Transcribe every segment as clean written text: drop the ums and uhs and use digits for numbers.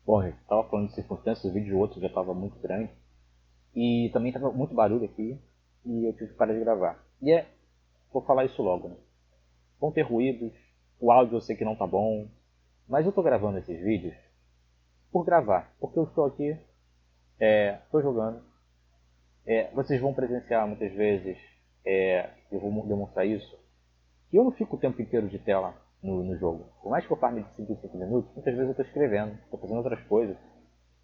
Bom, eu tava falando de circunstâncias, o vídeo de outro já tava muito grande. E também tava muito barulho aqui. E eu tive que parar de gravar. Vou falar isso logo, né? Vão ter ruídos, o áudio eu sei que não tá bom. Mas eu tô gravando esses vídeos por gravar. Porque eu estou aqui, tô jogando. Vocês vão presenciar muitas vezes, eu vou demonstrar isso, que eu não fico o tempo inteiro de tela no jogo. Por mais que eu farme de 5 em 5 minutos, muitas vezes eu estou escrevendo, estou fazendo outras coisas.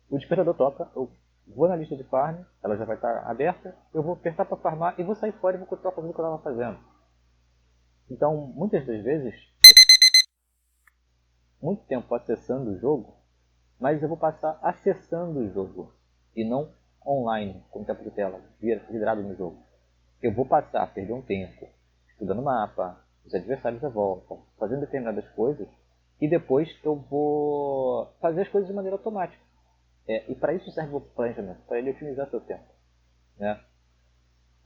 O despertador toca, eu vou na lista de farm, ela já vai estar aberta, eu vou apertar para farmar e vou sair fora e vou continuar fazendo o que eu estava fazendo. Então, muitas das vezes, muito tempo acessando o jogo, mas eu vou passar acessando o jogo e não online, com tempo de tela, vidrado no jogo. Eu vou passar a perder um tempo estudando o mapa, os adversários à volta, fazendo determinadas coisas, e depois eu vou fazer as coisas de maneira automática. E para isso serve o planejamento, para ele otimizar seu tempo. Né?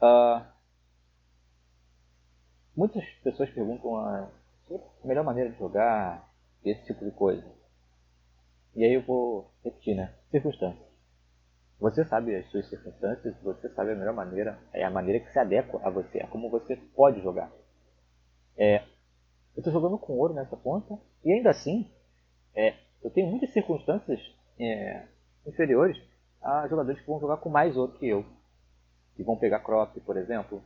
Ah, Muitas pessoas perguntam sobre a melhor maneira de jogar, esse tipo de coisa. E aí eu vou repetir, né? Circunstâncias. Você sabe as suas circunstâncias, você sabe a melhor maneira, é a maneira que se adequa a você, a como você pode jogar. Eu estou jogando com ouro nessa conta, e ainda assim, eu tenho muitas circunstâncias inferiores a jogadores que vão jogar com mais ouro que eu. Que vão pegar crop, por exemplo.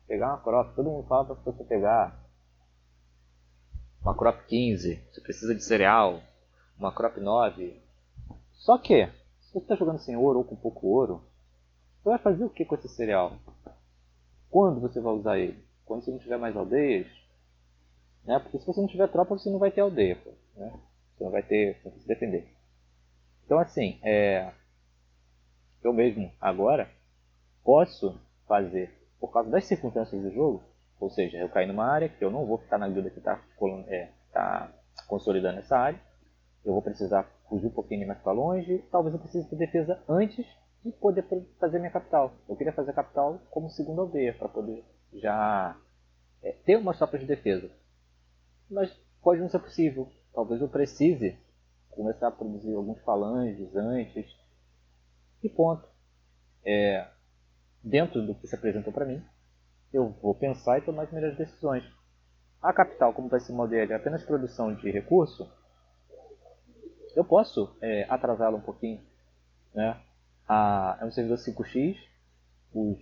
Pegar uma crop, todo mundo fala para você pegar uma crop 15, você precisa de cereal, uma crop 9. Só que, se você está jogando sem ouro ou com pouco ouro, você vai fazer o que com esse cereal? Quando você vai usar ele? Quando você não tiver mais aldeias? Né? Porque se você não tiver tropa, você não vai ter aldeia. Pô, né? Você não vai ter como se defender. Então, assim, eu mesmo agora posso fazer, por causa das circunstâncias do jogo, ou seja, eu cair numa área que eu não vou ficar na guilda que está tá consolidando essa área, eu vou precisar fugir um pouquinho mais para longe, talvez eu precise ter defesa antes de poder fazer minha capital. Eu queria fazer a capital como segunda aldeia, para poder já ter umas tropas de defesa. Mas pode não ser possível. Talvez eu precise começar a produzir alguns falanges antes. E ponto. Dentro do que se apresentou para mim, eu vou pensar e tomar as melhores decisões. A capital, como vai ser uma aldeia de apenas produção de recurso, eu posso atrasá-la um pouquinho. Né? É um servidor 5x,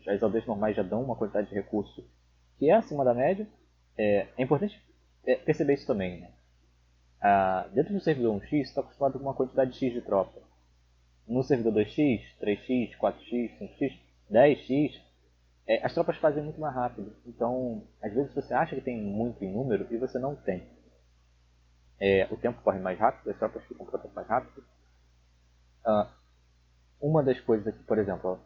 as aldeias normais já dão uma quantidade de recurso que é acima da média. É importante perceber isso também. Né? Dentro do servidor 1x, você está acostumado com uma quantidade X de tropa. No servidor 2x, 3x, 4x, 5x, 10x, as tropas fazem muito mais rápido. Então, às vezes você acha que tem muito em número e você não tem. O tempo corre mais rápido, as tropas ficam prontas mais rápido. Uma das coisas aqui, por exemplo,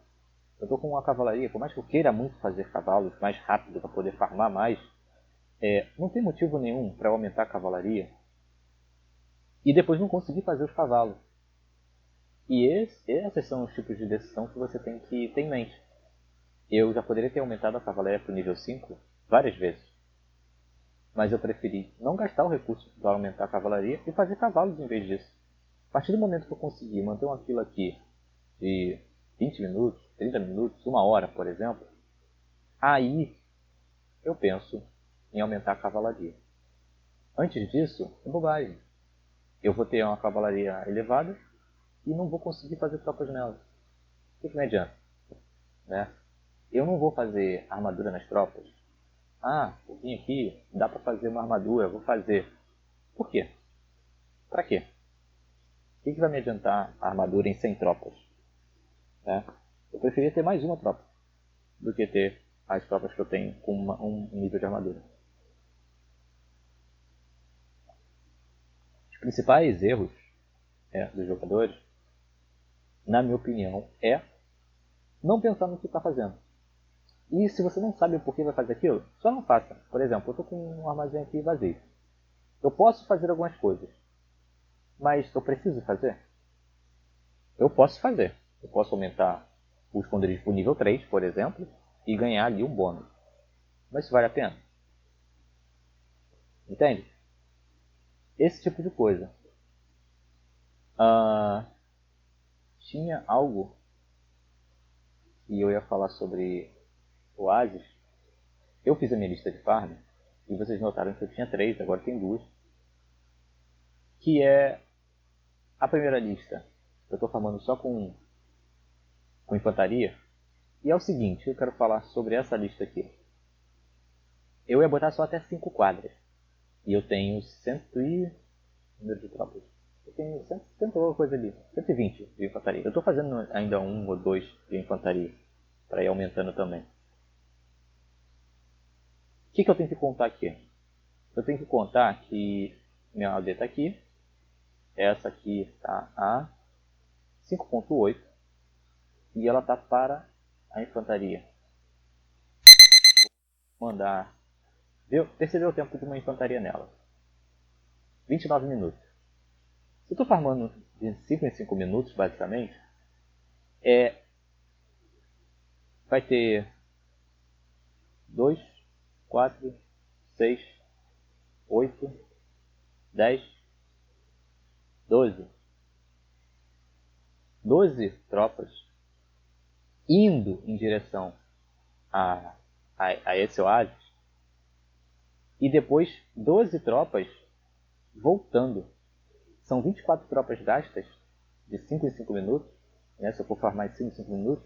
eu estou com uma cavalaria, por mais que eu queira muito fazer cavalos mais rápido para poder farmar mais, não tem motivo nenhum para aumentar a cavalaria e depois não conseguir fazer os cavalos. Esses são os tipos de decisão que você tem que ter em mente. Eu já poderia ter aumentado a cavalaria para o nível 5 várias vezes, mas eu preferi não gastar o recurso para aumentar a cavalaria e fazer cavalos em vez disso. A partir do momento que eu conseguir manter uma fila aqui de 20 minutos, 30 minutos, uma hora, por exemplo, aí eu penso em aumentar a cavalaria. Antes disso, é bobagem. Eu vou ter uma cavalaria elevada e não vou conseguir fazer tropas nela. O que me adianta? Né? Eu não vou fazer armadura nas tropas. Eu vim aqui, dá para fazer uma armadura, vou fazer. Por quê? Para quê? O que vai me adiantar a armadura em 100 tropas? Né? Eu preferia ter mais uma tropa do que ter as tropas que eu tenho com um nível de armadura. Os principais erros dos jogadores, na minha opinião, é não pensar no que está fazendo. E se você não sabe o porquê vai fazer aquilo, só não faça. Por exemplo, eu estou com um armazém aqui vazio. Eu posso fazer algumas coisas, mas eu preciso fazer? Eu posso fazer. Eu posso aumentar o esconderijo para o nível 3, por exemplo, e ganhar ali um bônus. Mas isso vale a pena? Entende? Esse tipo de coisa. Tinha algo que eu ia falar sobre Oasis. Eu fiz a minha lista de farm e vocês notaram que eu tinha 3, agora tem 2. Que é a primeira lista. Eu estou farmando só com infantaria. E é o seguinte, eu quero falar sobre essa lista aqui. Eu ia botar só até 5 quadras. E eu tenho 100 e... número de tropas. Eu tenho 100 alguma coisa ali. 120 de infantaria. Eu estou fazendo ainda 1 ou 2 de infantaria. Para ir aumentando também. O que eu tenho que contar aqui? Eu tenho que contar que minha AD está aqui. Essa aqui está a 5.8. E ela está para a infantaria. Vou mandar... Percebeu o tempo de uma infantaria nela. 29 minutos. Se eu estou farmando de 5 em 5 minutos, basicamente, vai ter 2, 4, 6, 8, 10, 12. 12 tropas indo em direção a esse oásis e depois 12 tropas voltando. São 24 tropas gastas de 5 em 5 minutos, né, se eu for farmar de 5 em 5 minutos,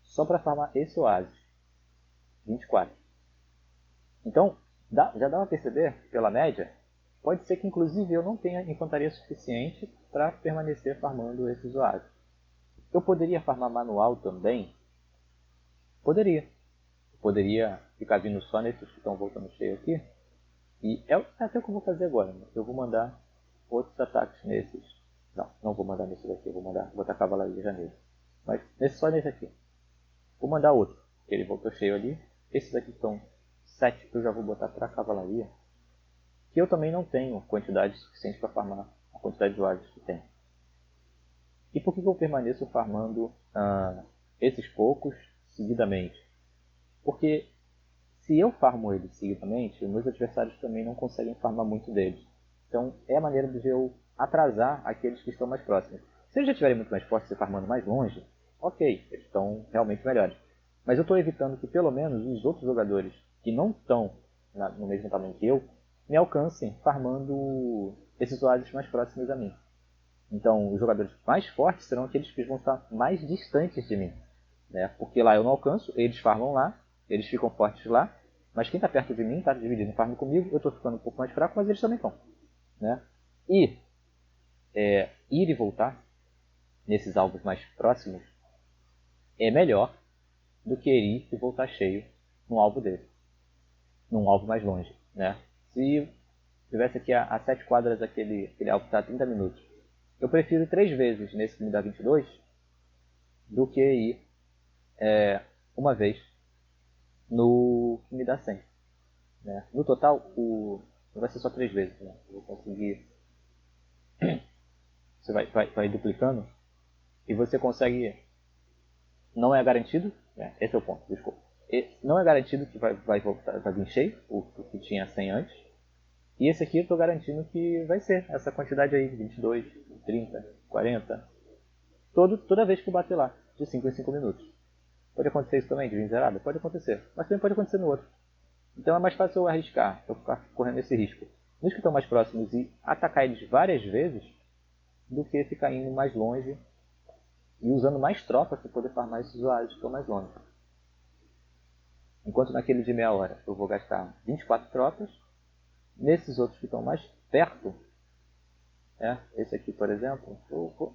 só para farmar esse oásis. 24. Então, já dá para perceber, pela média, pode ser que inclusive eu não tenha infantaria suficiente para permanecer farmando esses oásis. Eu poderia farmar manual também? Poderia. Eu poderia ficar vindo só nesses que estão voltando cheio aqui. E é até o que eu vou fazer agora. Né? Eu vou mandar outros ataques nesses. Não vou mandar nesse daqui. Eu vou botar cavalaria já nele. Mas só nesse aqui. Vou mandar outro. Ele voltou cheio ali. Esses aqui são 7 que eu já vou botar para cavalaria. Que eu também não tenho quantidade suficiente para farmar a quantidade de oásis que tem. E por que eu permaneço farmando esses poucos seguidamente? Porque se eu farmo eles seguidamente, os meus adversários também não conseguem farmar muito deles. Então é a maneira de eu atrasar aqueles que estão mais próximos. Se eles já estiverem muito mais fortes e farmando mais longe, ok, eles estão realmente melhores. Mas eu estou evitando que pelo menos os outros jogadores que não estão no mesmo tamanho que eu me alcancem farmando esses oásis mais próximos a mim. Então, os jogadores mais fortes serão aqueles que vão estar mais distantes de mim. Né? Porque lá eu não alcanço, eles farmam lá, eles ficam fortes lá, mas quem está perto de mim está dividindo farm comigo, eu estou ficando um pouco mais fraco, mas eles também estão. Né? E ir e voltar nesses alvos mais próximos é melhor do que ir e voltar cheio num alvo dele, num alvo mais longe. Né? Se tivesse aqui a 7 quadras aquele alvo que está a 30 minutos, eu prefiro ir 3 vezes nesse que me dá 22 do que ir uma vez no que me dá 100. Né? No total, não vai ser só 3 vezes. Né? Eu vou conseguir... Você vai duplicando e você consegue... Não é garantido, esse é o ponto, desculpa. Não é garantido que vai vir cheio, o que tinha 100 antes. E esse aqui eu estou garantindo que vai ser essa quantidade aí, 22, 30, 40. Toda vez que eu bater lá, de 5 em 5 minutos. Pode acontecer isso também, de vir zerado? Pode acontecer. Mas também pode acontecer no outro. Então é mais fácil eu arriscar, eu ficar correndo esse risco. Nos que estão mais próximos e atacar eles várias vezes, do que ficar indo mais longe e usando mais tropas para poder farmar esses usuários que estão mais longe. Enquanto naquele de meia hora eu vou gastar 24 tropas, nesses outros que estão mais perto, esse aqui por exemplo,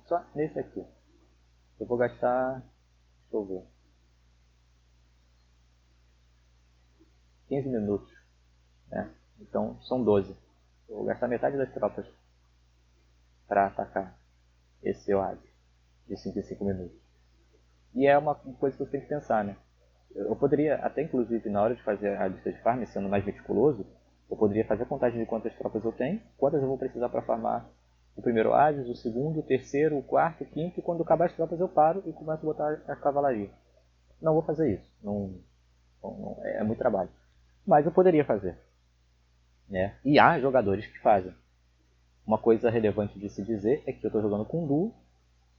só nesse aqui, eu vou gastar, deixa eu ver, 15 minutos. Né? Então são 12. Eu vou gastar metade das tropas para atacar esse oásis de 5 em 5 minutos. E é uma coisa que você tem que pensar, né? Eu poderia, até inclusive na hora de fazer a lista de farm, sendo mais meticuloso, eu poderia fazer a contagem de quantas tropas eu tenho, quantas eu vou precisar para farmar o primeiro oásis, o segundo, o terceiro, o quarto, o quinto, e quando acabar as tropas eu paro e começo a botar a cavalaria. Não vou fazer isso, é muito trabalho. Mas eu poderia fazer. Né? E há jogadores que fazem. uma coisa relevante de se dizer é que eu estou jogando com duo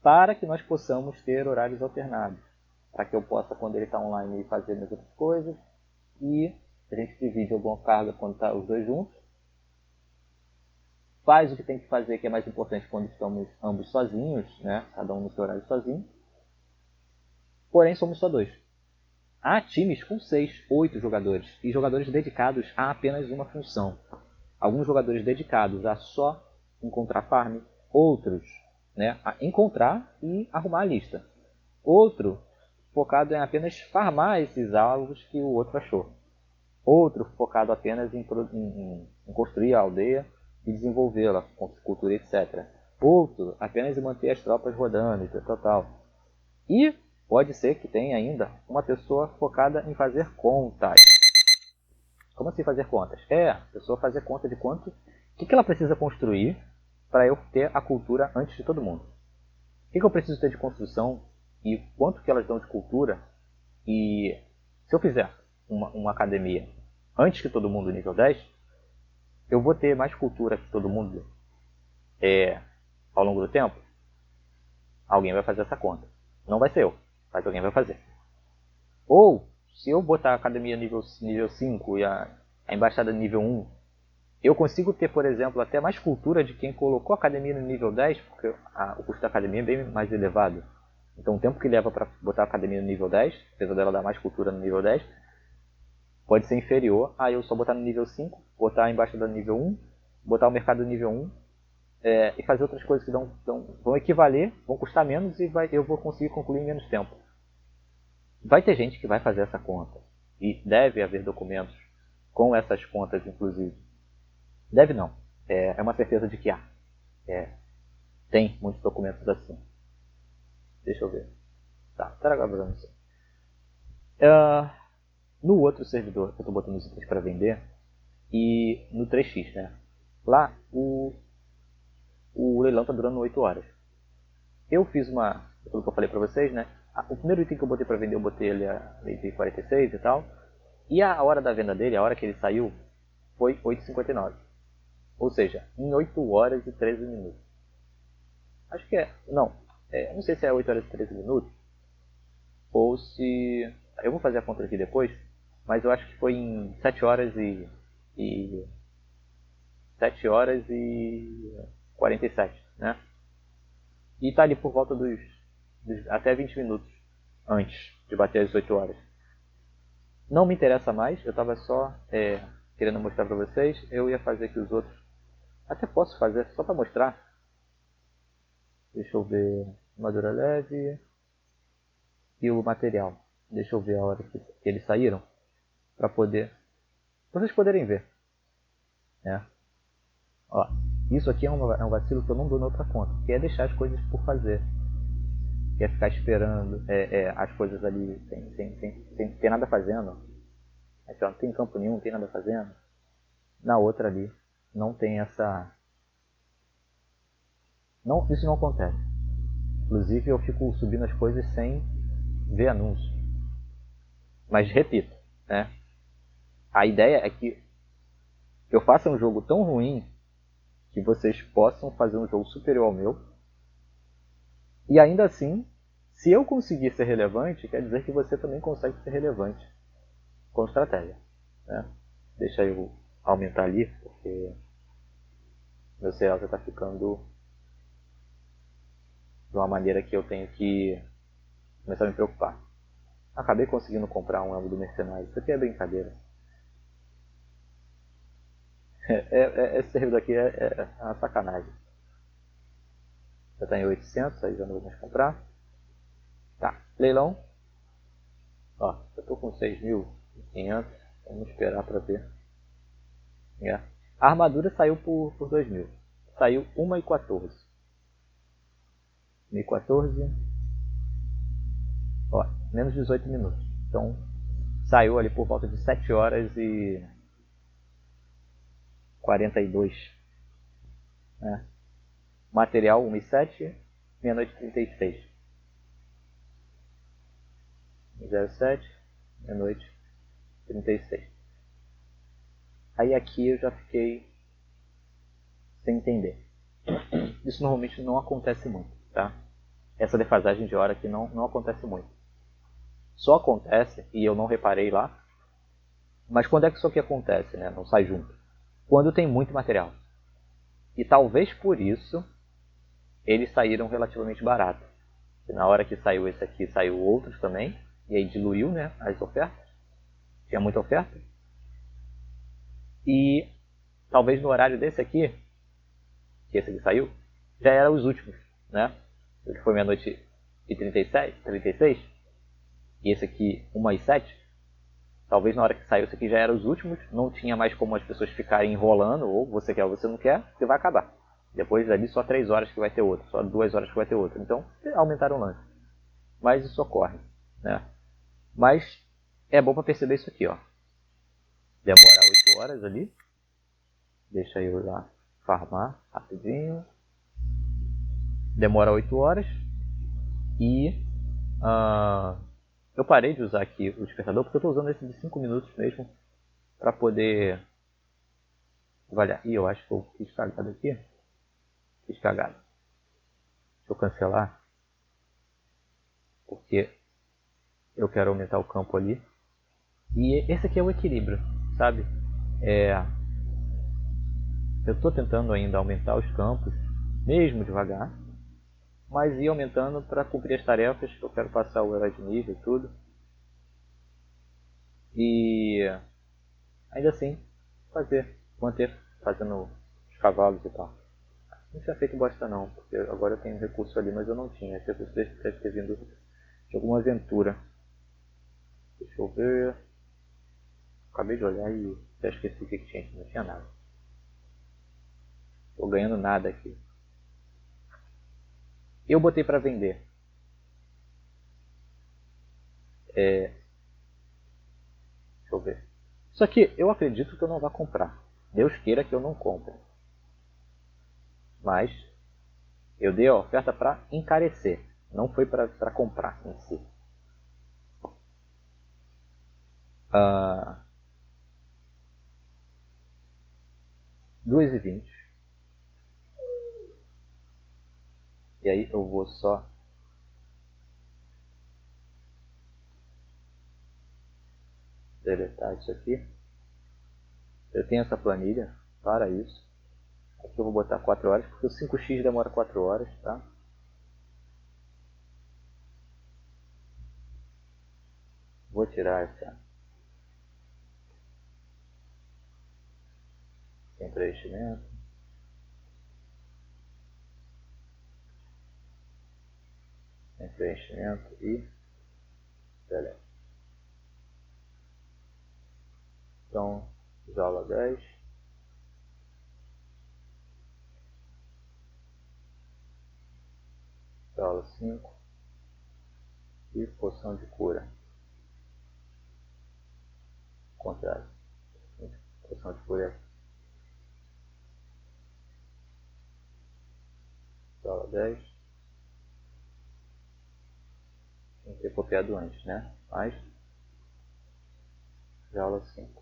para que nós possamos ter horários alternados. Para que eu possa, quando ele está online, fazer minhas outras coisas. E a gente divide alguma carga quando está os dois juntos. Faz o que tem que fazer, que é mais importante quando estamos ambos sozinhos, né? Cada um no seu horário sozinho. Porém, somos só dois. Há times com 6, 8 jogadores e jogadores dedicados a apenas uma função. Alguns jogadores dedicados a só encontrar farm, outros, né, a encontrar e arrumar a lista. Outro focado em apenas farmar esses alvos que o outro achou. Outro focado apenas em construir a aldeia e desenvolvê-la, com cultura, etc. Outro apenas em manter as tropas rodando, tal. E pode ser que tenha ainda uma pessoa focada em fazer contas. Como assim fazer contas? A pessoa fazer conta de quanto, o que ela precisa construir para eu ter a cultura antes de todo mundo. O que eu preciso ter de construção e quanto que elas dão de cultura. E se eu fizer uma academia antes que todo mundo nível 10, eu vou ter mais cultura que todo mundo ao longo do tempo. Alguém vai fazer essa conta. Não vai ser eu, mas alguém vai fazer. Ou, se eu botar a academia nível 5 e a embaixada nível 1, eu consigo ter, por exemplo, até mais cultura de quem colocou a academia no nível 10, porque o custo da academia é bem mais elevado. Então o tempo que leva para botar a academia no nível 10, apesar dela dar mais cultura no nível 10, pode ser inferior a eu só botar no nível 5, botar a embaixada no nível 1, botar o mercado no nível 1, e fazer outras coisas que vão equivaler, vão custar menos e eu vou conseguir concluir em menos tempo. Vai ter gente que vai fazer essa conta. E deve haver documentos com essas contas, inclusive. Deve não. É uma certeza de que há. Tem muitos documentos assim. Deixa eu ver. Tá, tá gravando isso. No outro servidor, eu estou botando os itens para vender. E no 3x, né? Lá, o leilão está durando 8 horas. Eu fiz aquilo que eu falei para vocês, né? O primeiro item que eu botei para vender, eu botei ele a item 46 e tal. E a hora da venda dele, a hora que ele saiu, foi 8h59. Ou seja, em 8 horas e 13 minutos. Acho que é. Não. Não sei se é 8 horas e 13 minutos. Ou se. Eu vou fazer a conta aqui depois. Mas eu acho que foi em 7 horas e 7 horas e 47, né? E tá ali por volta dos até 20 minutos antes de bater as 8 horas. Não me interessa mais, eu estava só querendo mostrar para vocês. Eu ia fazer aqui os outros. Até posso fazer só para mostrar. Deixa eu ver. Armadura leve. E o material. Deixa eu ver a hora que eles saíram. Para vocês poderem ver. Né? Ó, isso aqui é um vacilo que eu não dou na outra conta. Que é deixar as coisas por fazer. Que é ficar esperando as coisas ali sem ter nada fazendo. Aqui, ó, não tem campo nenhum, não tem nada fazendo. Na outra ali, não tem essa... Não, isso não acontece. Inclusive, eu fico subindo as coisas sem ver anúncio. Mas, repito, né? A ideia é que eu faça um jogo tão ruim que vocês possam fazer um jogo superior ao meu. E ainda assim, se eu conseguir ser relevante, quer dizer que você também consegue ser relevante com estratégia. Né? Deixa eu aumentar ali, porque meu CL já está ficando de uma maneira que eu tenho que começar a me preocupar. Acabei conseguindo comprar um elo do mercenário. Isso aqui é brincadeira. Esse servidor aqui é uma sacanagem. Já está em 800, aí já não vou mais comprar. Tá, leilão. Ó, eu estou com 6.500. Vamos esperar para ver. A armadura saiu por 2.000. Saiu 1h14. 1h14. Ó, menos 18 minutos. Então, saiu ali por volta de 7 horas e 42. Né? Material 1h07, meia-noite 36. 07, meia-noite 36. Aí aqui eu já fiquei sem entender. Isso normalmente não acontece muito, tá? Essa defasagem de hora aqui não acontece muito. Só acontece, e eu não reparei lá, mas quando é que isso aqui acontece, né? Não sai junto. Quando tem muito material. E talvez por isso eles saíram relativamente barato. Na hora que saiu esse aqui, saiu outros também. E aí diluiu, né, as ofertas. Tinha muita oferta. E talvez no horário desse aqui, que esse aqui saiu, já era os últimos, né? Que foi meia-noite e 37, 36. E esse aqui, 1h07. Talvez na hora que saiu esse aqui já era os últimos. Não tinha mais como as pessoas ficarem enrolando. Ou você quer ou você não quer, porque vai acabar. Depois ali só 3 horas que vai ter outro. Só 2 horas que vai ter outro. Então aumentaram o lance. Mas isso ocorre, né? Mas é bom para perceber isso aqui, ó. Demora 8 horas ali. Deixa eu lá farmar rapidinho. Demora 8 horas. E eu parei de usar aqui o despertador porque eu estou usando esse de 5 minutos mesmo para poder avaliar. Ih, eu acho que eu fiz cagada aqui. Fiz cagada. Deixa eu cancelar. Porque eu quero aumentar o campo ali. E esse aqui é o equilíbrio, sabe? Eu estou tentando ainda aumentar os campos, mesmo devagar, mas ir aumentando para cumprir as tarefas. Eu quero passar o herói de nível e tudo. E ainda assim, manter fazendo os cavalos e tal. Não tinha feito bosta não, porque agora eu tenho um recurso ali, mas eu não tinha. Esse recurso deve ter vindo de alguma aventura. Deixa eu ver. Acabei de olhar e já esqueci o que tinha aqui, não tinha nada. Tô ganhando nada aqui. Eu botei para vender. Deixa eu ver. Isso aqui eu acredito que eu não vá comprar. Deus queira que eu não compre. Mas eu dei a oferta para encarecer. Não foi para comprar em si. 2h20. E aí eu vou só deletar isso aqui. Eu tenho essa planilha para isso. Aqui eu vou botar 4 horas, porque o 5x demora 4 horas, tá? Vou tirar essa sem preenchimento. Sem preenchimento e delete. Então, jaula 10. Jaula 5. E poção de cura. Contrário. Poção de cura é jaula 10. Tem que ter copiado antes, né? Mas jaula 5.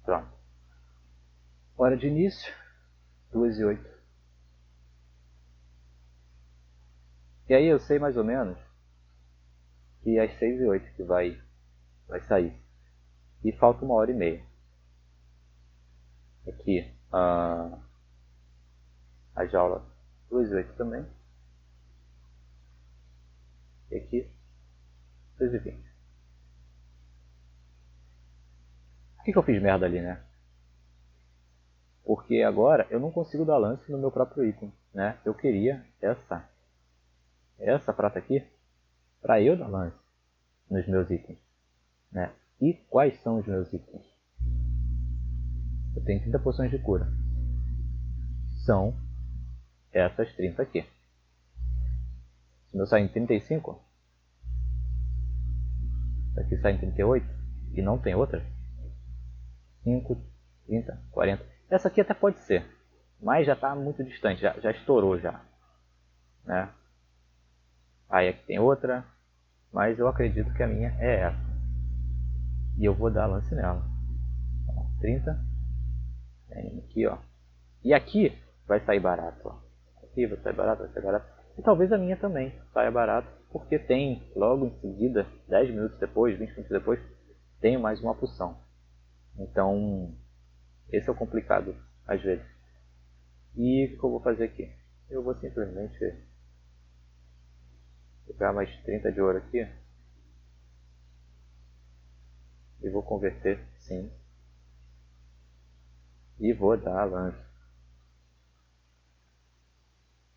Pronto. Hora de início, 2h08. E aí eu sei mais ou menos que às 6h08 que vai sair. E falta 1h30. Aqui a jaula 2h08 também. E aqui 2h20. Por que eu fiz merda ali, né? Porque agora eu não consigo dar lance no meu próprio item, né? Eu queria essa prata aqui para eu dar lance nos meus itens, né? E quais são os meus itens? Eu tenho 30 poções de cura. São essas 30 aqui. Se o meu sai em 35, aqui sai em 38 e não tem outra. 5, 30, 40. Essa aqui até pode ser, mas já está muito distante, já estourou já, né? Aí aqui tem outra, mas eu acredito que a minha é essa. E eu vou dar lance nela. 30. Aqui, ó. E aqui vai sair barato, ó. Aqui vai sair barato, vai sair barato. E talvez a minha também saia barato, porque tem logo em seguida, 10 minutos depois, 20 minutos depois, tem mais uma poção. Então, esse é o complicado às vezes. E o que eu vou fazer aqui? Eu vou simplesmente pegar mais 30 de ouro aqui e vou converter, sim, e vou dar lance.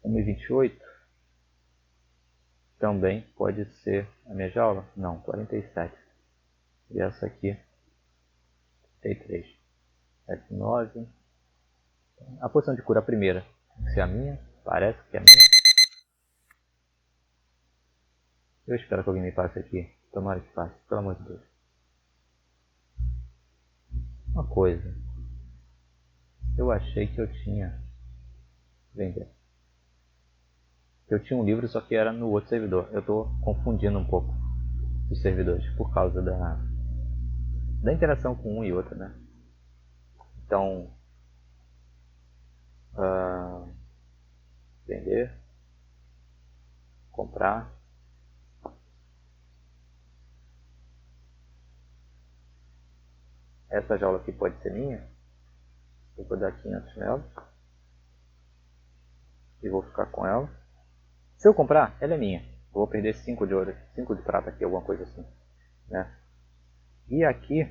1,28 também pode ser a minha jaula? Não, 47. E essa aqui, 33. 79. A poção de cura, a primeira, tem que ser a minha. Parece que é a minha. Eu espero que alguém me passe aqui. Tomara que passe, pelo amor de Deus. Uma coisa. Eu achei que eu tinha... Vender. Eu tinha um livro, só que era no outro servidor. Eu estou confundindo um pouco os servidores por causa da interação com um e outro, né? Então, vender, comprar. Essa jaula aqui pode ser minha. Eu vou dar 500 nela. E vou ficar com ela. Se eu comprar, ela é minha. Eu vou perder 5 de ouro, 5 de prata aqui, alguma coisa assim, né? E aqui,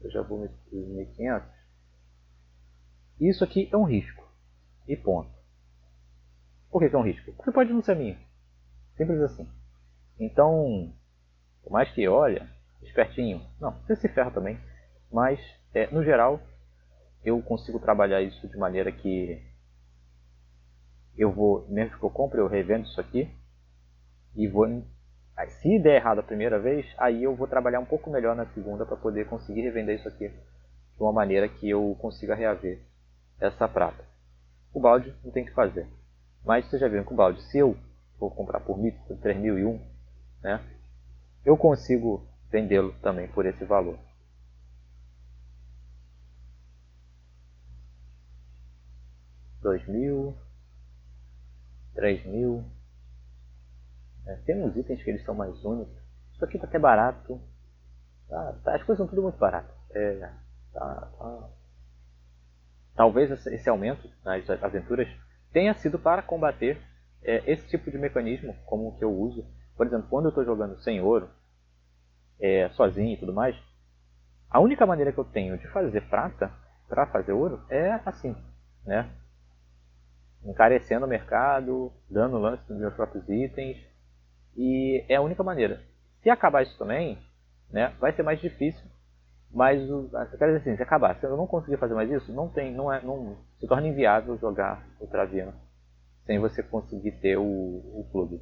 eu já vou meter 1.500. Isso aqui é um risco. E ponto. Por que é um risco? Porque pode não ser minha. Simples assim. Então, por mais que olha, espertinho, não, você se ferra também. Mas, no geral, eu consigo trabalhar isso de maneira que eu vou, mesmo que eu compre, eu revendo isso aqui e vou. Se der errado a primeira vez, aí eu vou trabalhar um pouco melhor na segunda para poder conseguir revender isso aqui de uma maneira que eu consiga reaver essa prata. O balde não tem o que fazer. Mas vocês já viram que o balde, se eu for comprar por 3.001, né, eu consigo vendê-lo também por esse valor. 2.000, 3.000. Tem uns itens que eles são mais únicos. Isso aqui tá até barato. As coisas são tudo muito baratas. Tá. Talvez esse aumento nas aventuras tenha sido para combater esse tipo de mecanismo, como o que eu uso. Por exemplo, quando eu estou jogando sem ouro, sozinho e tudo mais, a única maneira que eu tenho de fazer prata para fazer ouro é assim, né? Encarecendo o mercado, dando lance nos meus próprios itens, e é a única maneira. Se acabar isso também, né, vai ser mais difícil, mas quero dizer assim, se acabar, se eu não conseguir fazer mais isso, não se torna inviável jogar o Traviano sem você conseguir ter o clube.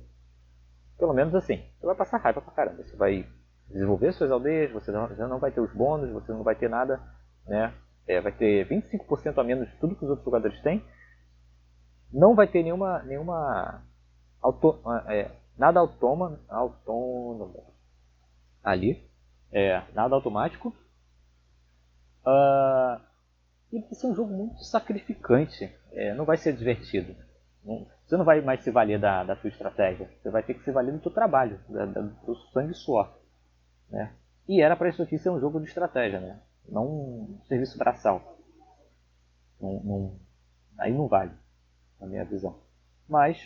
Pelo menos assim, você vai passar raiva pra caramba. Você vai desenvolver suas aldeias, você já não vai ter os bônus, você não vai ter nada, né? Vai ter 25% a menos de tudo que os outros jogadores têm. Não vai ter nada autônomo ali, nada automático. E vai ser um jogo muito sacrificante, não vai ser divertido. Você não vai mais se valer da sua estratégia, você vai ter que se valer do seu trabalho, do sangue e suor. Né? E era para isso aqui ser um jogo de estratégia, né? Não um serviço braçal. Aí não vale, na minha visão. Mas,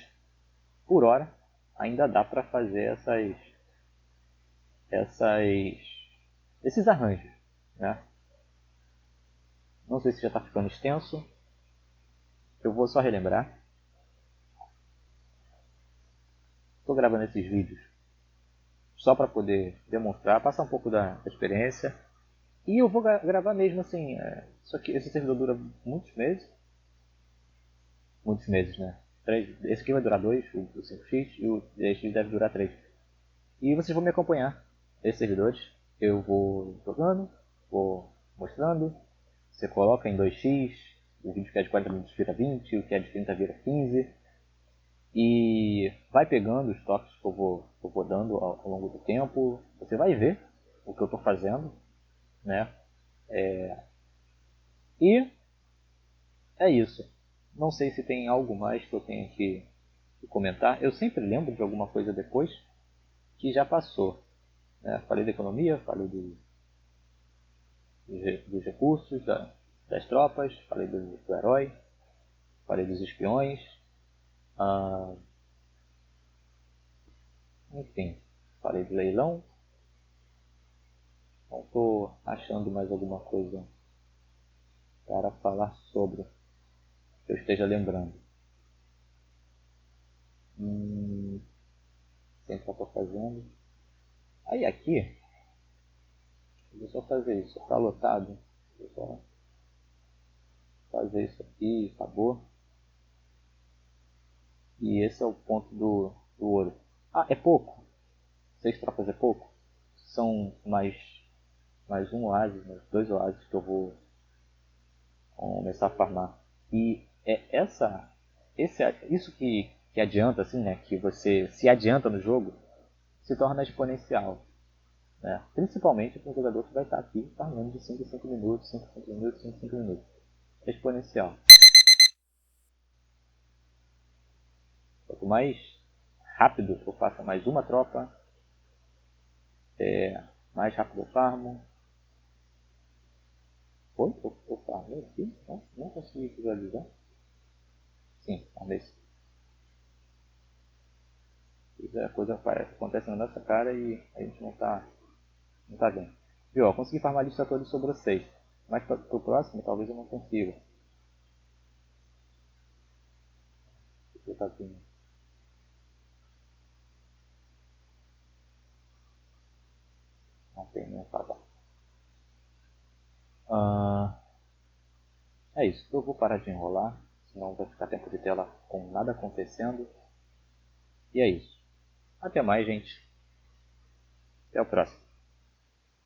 por hora, ainda dá para fazer esses arranjos. Né? Não sei se já está ficando extenso. Eu vou só relembrar. Estou gravando esses vídeos só para poder demonstrar, passar um pouco da experiência. E eu vou gravar mesmo assim. Esse servidor dura muitos meses. Muitos meses, né? Esse aqui vai durar 2, o 5x, e o 10x deve durar 3. E vocês vão me acompanhar nesses servidores. Eu vou jogando, vou mostrando. Você coloca em 2x, o vídeo que é de 40 minutos vira 20, o que é de 30 vira 15. e vai pegando os toques que eu vou dando ao longo do tempo. Você vai ver o que eu estou fazendo, né? E é isso. Não sei se tem algo mais que eu tenha que comentar. Eu sempre lembro de alguma coisa depois que já passou, né? Falei da economia, falei dos recursos, das tropas, falei do herói, falei dos espiões, ah, enfim, falei do leilão. Não estou achando mais alguma coisa para falar sobre que eu esteja lembrando. Sempre que eu estou fazendo. Aí aqui, vou só fazer isso. Está lotado. Vou só fazer isso aqui, acabou. E esse é o ponto do ouro. Ah, é pouco. 6 tropas é pouco. São mais um oásis, mais 2 oásis que eu vou começar a farmar. E é isso que adianta, assim, né? Que você se adianta no jogo, se torna exponencial. Né? Principalmente para um jogador que vai estar aqui farmando de 5 em 5 minutos, 5 em 5 minutos, 5 em 5 minutos. Exponencial. Quanto mais rápido eu faço mais uma tropa, mais rápido eu farmo. Oi? Eu farmei aqui? Não consegui visualizar. Sim, farmei. A coisa acontece na nossa cara e a gente não tá vendo. Viu? Eu consegui farmar a lista toda sobre 6. Mas para o próximo talvez eu não consiga. Porque tá aqui. Não tem nenhum casal. É isso. Eu vou parar de enrolar. Senão vai ficar tempo de tela com nada acontecendo. E é isso. Até mais, gente. Até o próximo.